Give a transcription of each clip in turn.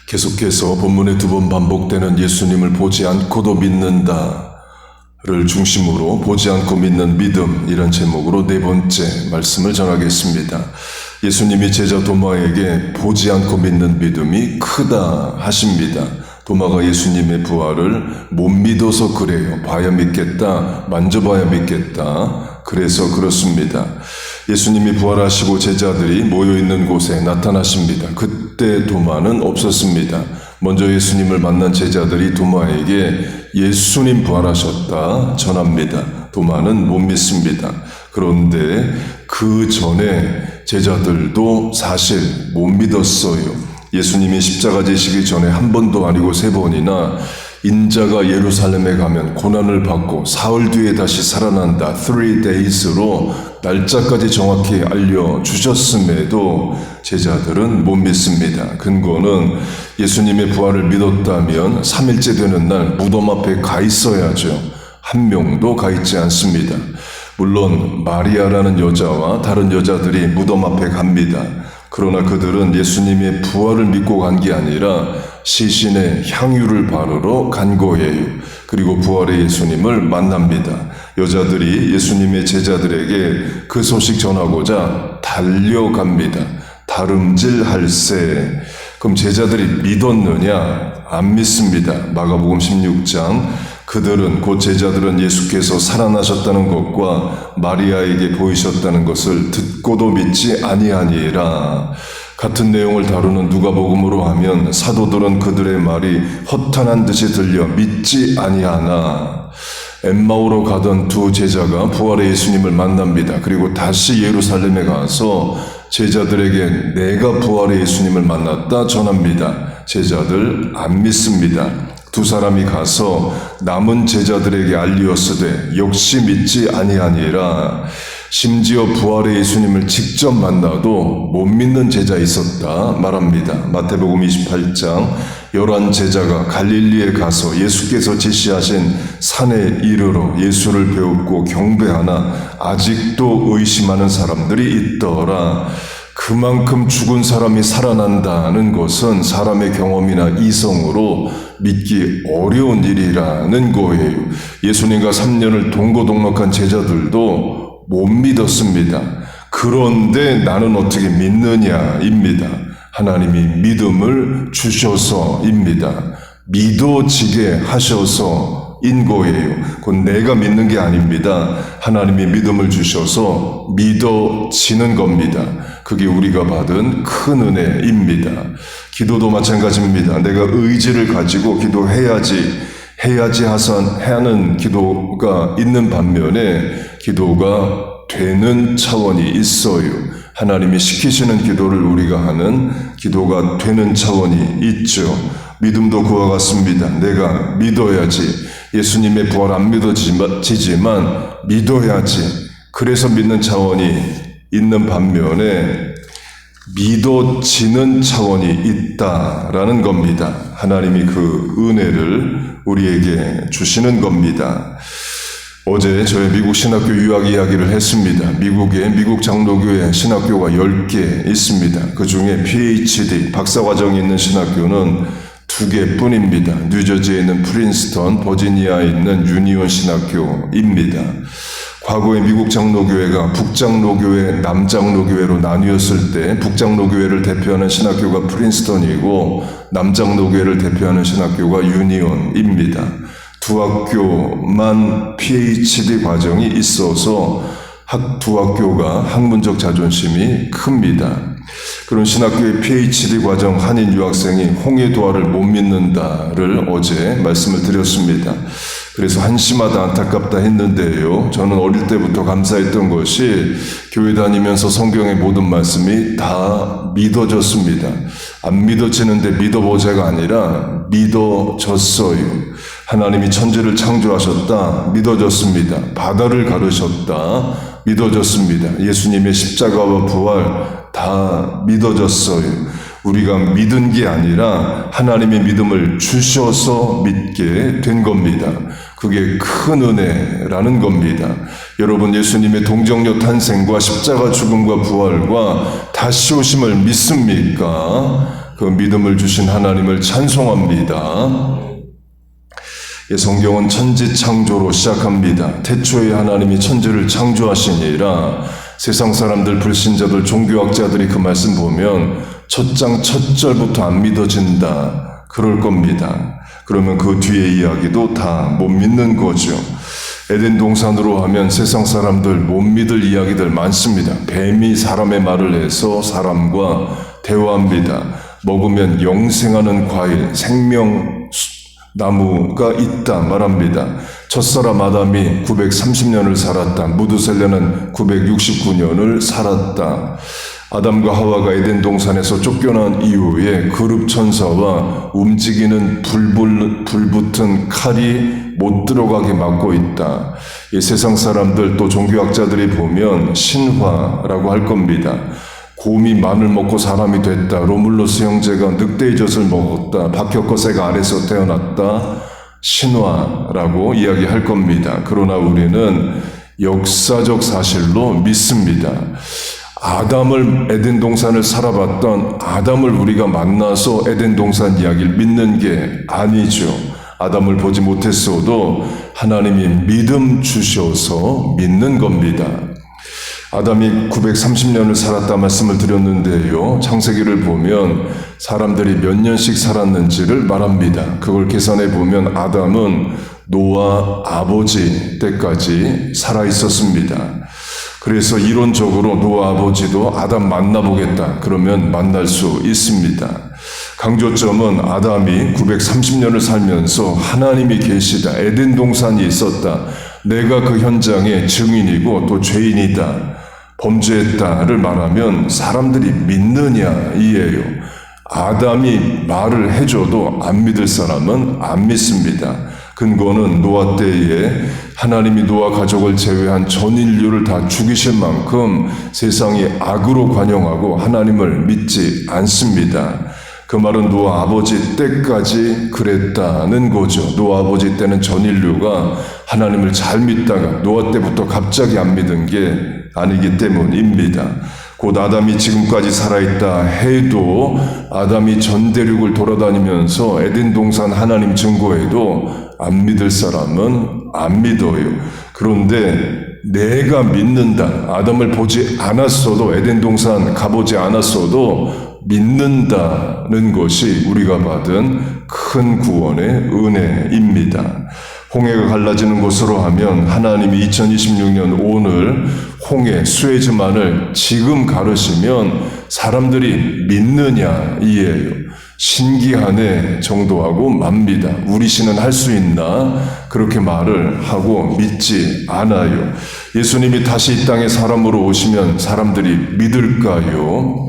계속해서 본문에 두 번 반복되는 예수님을 보지 않고도 믿는다를 중심으로 보지 않고 믿는 믿음, 이런 제목으로 네 번째 말씀을 전하겠습니다. 예수님이 제자 도마에게 보지 않고 믿는 믿음이 크다 하십니다. 도마가 예수님의 부활을 못 믿어서 그래요. 봐야 믿겠다, 만져봐야 믿겠다. 그래서 그렇습니다. 예수님이 부활하시고 제자들이 모여있는 곳에 나타나십니다. 그때 도마는 없었습니다. 먼저 예수님을 만난 제자들이 도마에게 예수님 부활하셨다 전합니다. 도마는 못 믿습니다. 그런데 그 전에 제자들도 사실 못 믿었어요. 예수님이 십자가 지시기 전에 한 번도 아니고 세 번이나 인자가 예루살렘에 가면 고난을 받고 사흘 뒤에 다시 살아난다, 3 days로 날짜까지 정확히 알려주셨음에도 제자들은 못 믿습니다. 근거는 예수님의 부활을 믿었다면 3일째 되는 날 무덤 앞에 가 있어야죠. 한 명도 가 있지 않습니다. 물론 마리아라는 여자와 다른 여자들이 무덤 앞에 갑니다. 그러나 그들은 예수님의 부활을 믿고 간 게 아니라 시신에 향유를 바르러 간 거예요. 그리고 부활의 예수님을 만납니다. 여자들이 예수님의 제자들에게 그 소식 전하고자 달려갑니다. 다름질할세. 그럼 제자들이 믿었느냐? 안 믿습니다. 마가복음 16장 그들은 곧 제자들은 예수께서 살아나셨다는 것과 마리아에게 보이셨다는 것을 듣고도 믿지 아니하니라. 같은 내용을 다루는 누가복음으로 하면 사도들은 그들의 말이 허탄한 듯이 들려 믿지 아니하나. 엠마오로 가던 두 제자가 부활의 예수님을 만납니다. 그리고 다시 예루살렘에 가서 제자들에게 내가 부활의 예수님을 만났다 전합니다. 제자들 안 믿습니다. 두 사람이 가서 남은 제자들에게 알리었으되 역시 믿지 아니하니라. 심지어 부활의 예수님을 직접 만나도 못 믿는 제자 있었다 말합니다. 마태복음 28장 11 제자가 갈릴리에 가서 예수께서 지시하신 산에 이르러 예수를 배웁고 경배하나 아직도 의심하는 사람들이 있더라. 그만큼 죽은 사람이 살아난다는 것은 사람의 경험이나 이성으로 믿기 어려운 일이라는 거예요. 예수님과 3년을 동고동락한 제자들도 못 믿었습니다. 그런데 나는 어떻게 믿느냐입니다. 하나님이 믿음을 주셔서입니다. 믿어지게 하셔서인 거예요. 그건 내가 믿는 게 아닙니다. 하나님이 믿음을 주셔서 믿어지는 겁니다. 그게 우리가 받은 큰 은혜입니다. 기도도 마찬가지입니다. 내가 의지를 가지고 기도해야지 하는 기도가 있는 반면에 기도가 되는 차원이 있어요. 하나님이 시키시는 기도를 우리가 하는 기도가 되는 차원이 있죠. 믿음도 그와 같습니다. 내가 믿어야지. 예수님의 부활 안 믿어지지만 믿어야지. 그래서 믿는 차원이 있는 반면에 믿어지는 차원이 있다라는 겁니다. 하나님이 그 은혜를 우리에게 주시는 겁니다. 어제 저희 미국 신학교 유학 이야기를 했습니다. 미국에 미국 장로교회 신학교가 10개 있습니다. 그 중에 PhD 박사과정이 있는 신학교는 2개뿐입니다. 뉴저지에 있는 프린스턴, 버지니아에 있는 유니온 신학교입니다. 과거에 미국 장로교회가 북장로교회, 남장로교회로 나뉘었을 때 북장로교회를 대표하는 신학교가 프린스턴이고 남장로교회를 대표하는 신학교가 유니온입니다. 두 학교만 PhD 과정이 있어서 두 학교가 학문적 자존심이 큽니다. 그런 신학교의 PhD 과정 한인 유학생이 홍해도화를 못 믿는다를 어제 말씀을 드렸습니다. 그래서 한심하다 안타깝다 했는데요. 저는 어릴 때부터 감사했던 것이 교회 다니면서 성경의 모든 말씀이 다 믿어졌습니다. 안 믿어지는데 믿어보자가 아니라 믿어졌어요. 하나님이 천지를 창조하셨다 믿어졌습니다. 바다를 가르셨다 믿어졌습니다. 예수님의 십자가와 부활 다 믿어졌어요. 우리가 믿은 게 아니라 하나님의 믿음을 주셔서 믿게 된 겁니다. 그게 큰 은혜라는 겁니다. 여러분, 예수님의 동정녀 탄생과 십자가 죽음과 부활과 다시 오심을 믿습니까? 그 믿음을 주신 하나님을 찬송합니다. 성경은 천지창조로 시작합니다. 태초에 하나님이 천지를 창조하시니라. 세상 사람들, 불신자들, 종교학자들이 그 말씀 보면 첫 장 첫 절부터 안 믿어진다 그럴 겁니다. 그러면 그 뒤에 이야기도 다 못 믿는 거죠. 에덴 동산으로 하면 세상 사람들 못 믿을 이야기들 많습니다. 뱀이 사람의 말을 해서 사람과 대화합니다. 먹으면 영생하는 과일, 생명나무가 있다 말합니다. 첫사람 아담이 930년을 살았다. 무드셀레는 969년을 살았다. 아담과 하와가 에덴 동산에서 쫓겨난 이후에 그룹 천사와 움직이는 불 붙은 칼이 못 들어가게 막고 있다. 이 세상 사람들 또 종교학자들이 보면 신화라고 할 겁니다. 곰이 마늘 먹고 사람이 됐다. 로물로스 형제가 늑대의 젖을 먹었다. 박혁거새가 알에서 태어났다. 신화라고 이야기할 겁니다. 그러나 우리는 역사적 사실로 믿습니다. 아담을 에덴 동산을 살아봤던 아담을 우리가 만나서 에덴 동산 이야기를 믿는 게 아니죠. 아담을 보지 못했어도 하나님이 믿음 주셔서 믿는 겁니다. 아담이 930년을 살았다 말씀을 드렸는데요. 창세기를 보면 사람들이 몇 년씩 살았는지를 말합니다. 그걸 계산해 보면 아담은 노아 아버지 때까지 살아 있었습니다. 그래서 이론적으로 노아 아버지도 아담 만나보겠다 그러면 만날 수 있습니다. 강조점은 아담이 930년을 살면서 하나님이 계시다. 에덴 동산이 있었다. 내가 그 현장의 증인이고 또 죄인이다. 범죄했다를 말하면 사람들이 믿느냐 이에요. 아담이 말을 해줘도 안 믿을 사람은 안 믿습니다. 근거는 노아 때에 하나님이 노아 가족을 제외한 전 인류를 다 죽이실 만큼 세상이 악으로 관영하고 하나님을 믿지 않습니다. 그 말은 노아 아버지 때까지 그랬다는 거죠. 노아 아버지 때는 전 인류가 하나님을 잘 믿다가 노아 때부터 갑자기 안 믿은 게 아니기 때문입니다. 곧 아담이 지금까지 살아있다 해도 아담이 전 대륙을 돌아다니면서 에덴 동산 하나님 증거해도 안 믿을 사람은 안 믿어요. 그런데 내가 믿는다. 아담을 보지 않았어도 에덴 동산 가보지 않았어도 믿는다는 것이 우리가 받은 큰 구원의 은혜입니다. 홍해가 갈라지는 곳으로 하면 하나님이 2026년 오늘 홍해 수에즈만을 지금 가르시면 사람들이 믿느냐 이에요. 신기하네 정도하고 맙니다. 우리 신은 할 수 있나? 그렇게 말을 하고 믿지 않아요. 예수님이 다시 이 땅에 사람으로 오시면 사람들이 믿을까요?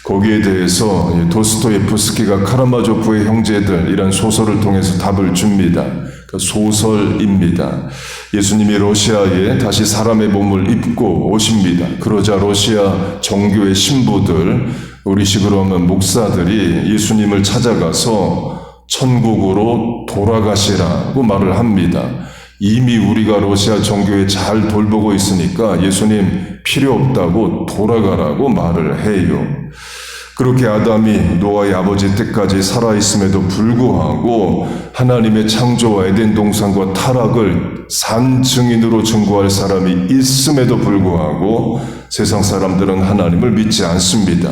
거기에 대해서 도스토예프스키가 카라마조프의 형제들이란 소설을 통해서 답을 줍니다. 그 소설입니다. 예수님이 러시아에 다시 사람의 몸을 입고 오십니다. 그러자 러시아 정교의 신부들, 우리식으로 하면 목사들이 예수님을 찾아가서 천국으로 돌아가시라고 말을 합니다. 이미 우리가 러시아 정교에 잘 돌보고 있으니까 예수님 필요 없다고 돌아가라고 말을 해요. 그렇게 아담이 노아의 아버지 때까지 살아있음에도 불구하고 하나님의 창조와 에덴 동산과 타락을 산 증인으로 증거할 사람이 있음에도 불구하고 세상 사람들은 하나님을 믿지 않습니다.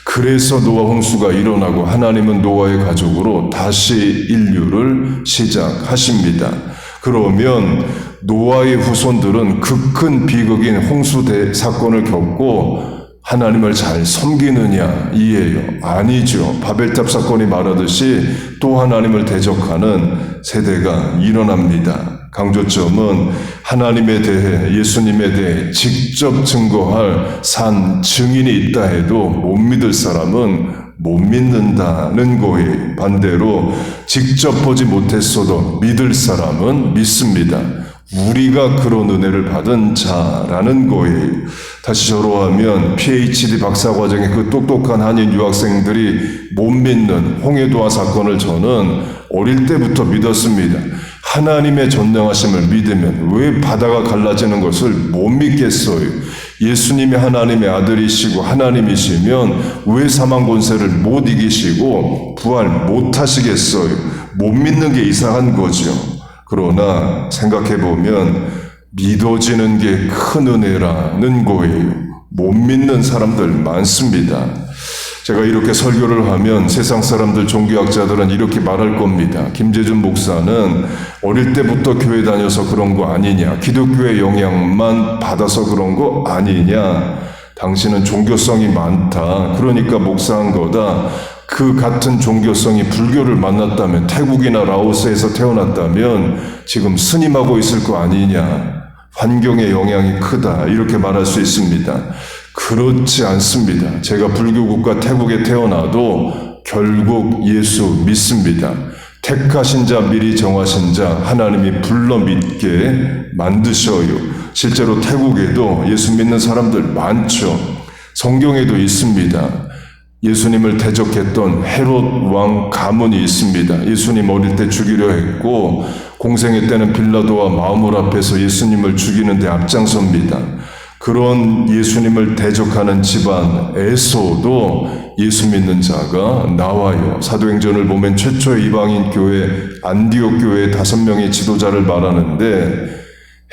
그래서 노아 홍수가 일어나고 하나님은 노아의 가족으로 다시 인류를 시작하십니다. 그러면 노아의 후손들은 그 큰 비극인 홍수 사건을 겪고 하나님을 잘 섬기느냐 이에요. 아니죠. 바벨탑 사건이 말하듯이 또 하나님을 대적하는 세대가 일어납니다. 강조점은 하나님에 대해 예수님에 대해 직접 증거할 산 증인이 있다 해도 못 믿을 사람은 못 믿는다는 거예요. 반대로 직접 보지 못했어도 믿을 사람은 믿습니다. 우리가 그런 은혜를 받은 자라는 거예요. 다시 저로 하면 PhD 박사과정의 그 똑똑한 한인 유학생들이 못 믿는 홍해도화 사건을 저는 어릴 때부터 믿었습니다. 하나님의 전능하심을 믿으면 왜 바다가 갈라지는 것을 못 믿겠어요? 예수님이 하나님의 아들이시고 하나님이시면 왜 사망 권세를 못 이기시고 부활 못 하시겠어요? 못 믿는 게 이상한 거죠. 그러나 생각해보면 믿어지는 게 큰 은혜라는 거예요. 못 믿는 사람들 많습니다. 제가 이렇게 설교를 하면 세상 사람들, 종교학자들은 이렇게 말할 겁니다. 김재준 목사는 어릴 때부터 교회 다녀서 그런 거 아니냐, 기독교의 영향만 받아서 그런 거 아니냐, 당신은 종교성이 많다, 그러니까 목사한 거다. 그 같은 종교성이 불교를 만났다면, 태국이나 라오스에서 태어났다면 지금 스님하고 있을 거 아니냐, 환경의 영향이 크다, 이렇게 말할 수 있습니다. 그렇지 않습니다. 제가 불교국가 태국에 태어나도 결국 예수 믿습니다. 택하신 자, 미리 정하신 자, 하나님이 불러 믿게 만드셔요. 실제로 태국에도 예수 믿는 사람들 많죠. 성경에도 있습니다. 예수님을 대적했던 헤롯 왕 가문이 있습니다. 예수님 어릴 때 죽이려 했고 공생애 때는 빌라도와 마우물 앞에서 예수님을 죽이는 데 앞장섭니다. 그런 예수님을 대적하는 집안에서도 예수 믿는 자가 나와요. 사도행전을 보면 최초의 이방인 교회 안디옥 교회의 5명의 지도자를 말하는데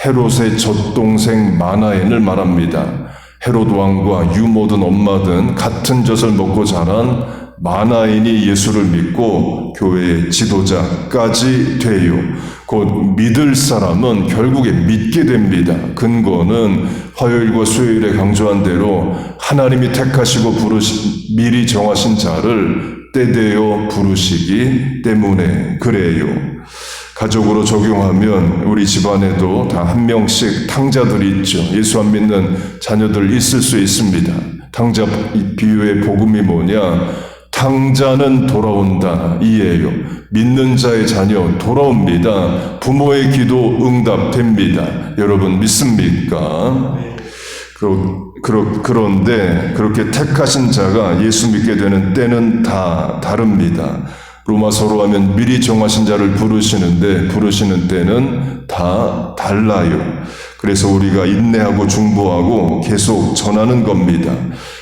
헤롯의 젖동생 마나엔을 말합니다. 헤롯 왕과 유모든 엄마든 같은 젖을 먹고 자란 마나엔이 예수를 믿고 교회의 지도자까지 돼요. 곧 믿을 사람은 결국에 믿게 됩니다. 근거는 화요일과 수요일에 강조한 대로 하나님이 택하시고 미리 정하신 자를 때되어 부르시기 때문에 그래요. 가족으로 적용하면 우리 집안에도 다 한 명씩 탕자들이 있죠. 예수 안 믿는 자녀들 있을 수 있습니다. 탕자 비유의 복음이 뭐냐? 탕자는 돌아온다 이예요. 믿는 자의 자녀 돌아옵니다. 부모의 기도 응답됩니다. 여러분 믿습니까? 그런데 그렇게 택하신 자가 예수 믿게 되는 때는 다 다릅니다. 로마서로 하면 미리 정하신 자를 부르시는데 부르시는 때는 다 달라요. 그래서 우리가 인내하고 중보하고 계속 전하는 겁니다.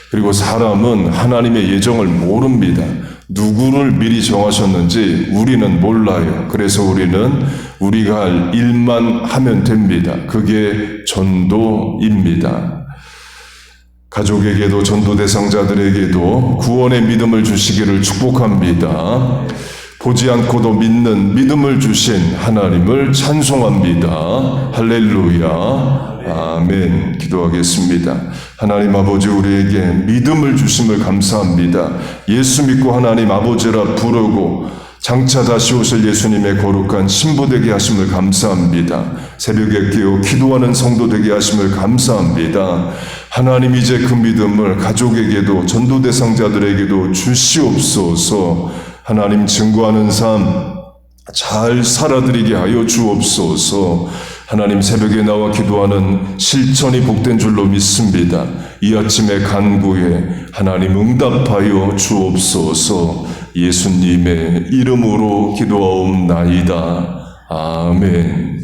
그리고 사람은 하나님의 예정을 모릅니다. 누구를 미리 정하셨는지 우리는 몰라요. 그래서 우리는 우리가 할 일만 하면 됩니다. 그게 전도입니다. 가족에게도 전도 대상자들에게도 구원의 믿음을 주시기를 축복합니다. 보지 않고도 믿는 믿음을 주신 하나님을 찬송합니다. 할렐루야. 아멘. 기도하겠습니다. 하나님 아버지, 우리에게 믿음을 주심을 감사합니다. 예수 믿고 하나님 아버지라 부르고 장차 다시 오실 예수님의 거룩한 신부 되게 하심을 감사합니다. 새벽에 깨어 기도하는 성도 되게 하심을 감사합니다. 하나님, 이제 그 믿음을 가족에게도 전도 대상자들에게도 주시옵소서. 하나님, 증거하는 삶 잘 살아드리게 하여 주옵소서. 하나님, 새벽에 나와 기도하는 실천이 복된 줄로 믿습니다. 이 아침에 간구에 하나님 응답하여 주옵소서. 예수님의 이름으로 기도하옵나이다. 아멘.